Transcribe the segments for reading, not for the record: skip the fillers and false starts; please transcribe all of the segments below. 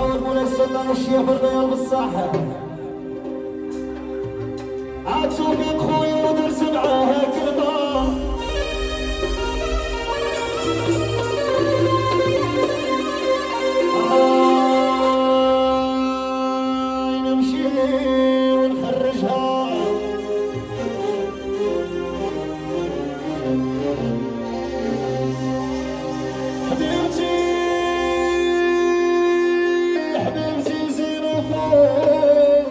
حول مولاي السلطان الشيخ الريال بالصحة. عاد توفيق خويا ودرس معاه كلمة نمشي ونخرجها حبيبتي حبيبتي زينو فوق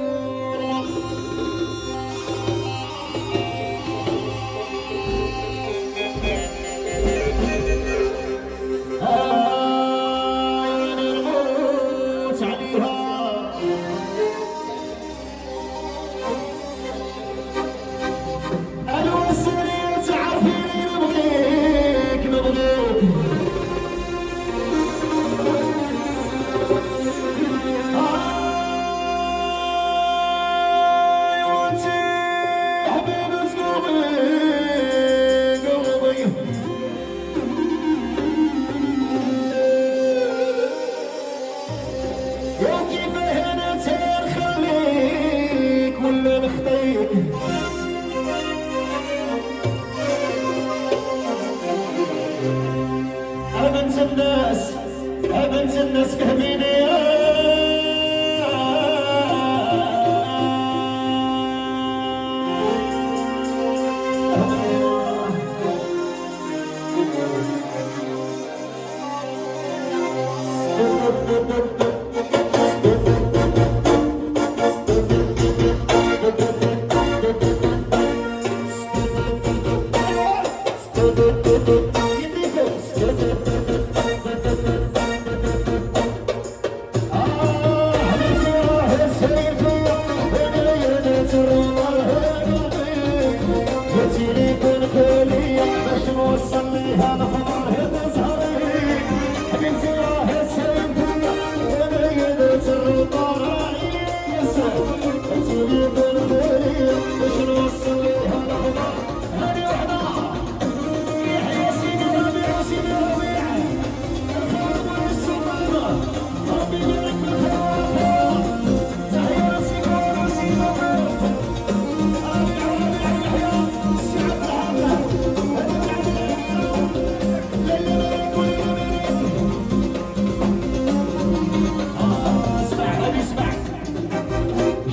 بنت الناس فهميني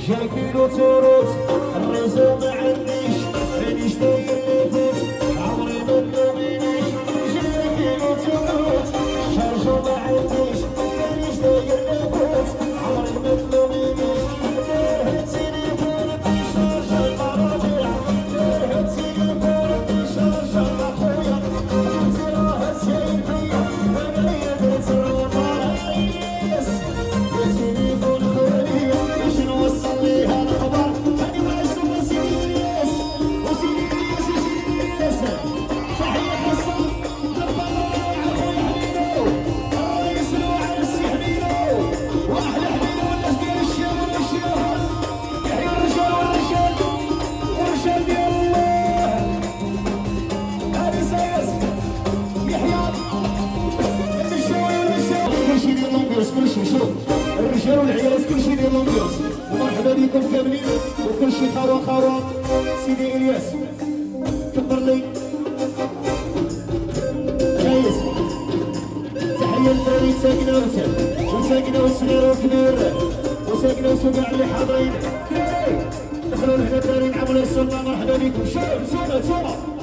جايكيلو تروت الرزق ما عنديش مانيش داير لي فوت عمري ما تلومينيش جايكيلو تروت شارجو ما عنديش مانيش داير لي فوت عمري ما تلومينيش داير التليفون بيشارج المراجع داير التليفون بيشارج اخويا انت راه زين فيا انا درت الرومانيس التليفون خالي باش نوصل ليها الخبر هاني ما يسمى سيدي الياس وسيدي الياس وسيدي الياس تحية خاصة للبابا خويا حميدو الرئيس الواعر السي حميدو واحلى حميدو والناس ديال الشام والشام يحيى الرجال والرجال والرجال ديال الله هادي سايس يحيى المشاوي والمشاوي كلشي ديال لونبيوس كلشي شوف الرجال والعيالات كلشي ديال لونبيوس ومرحبا بكم كاملين وكلشي خروه خروه سيدي الياس كبر لي جايز تحيه للدراري ساكنه وساكنه وصغير وكبير وساكنه وكاع اللي حاضرين دخلوا لهنا الدراري مع مولاي السلطان مرحبا بكم شوف نتوما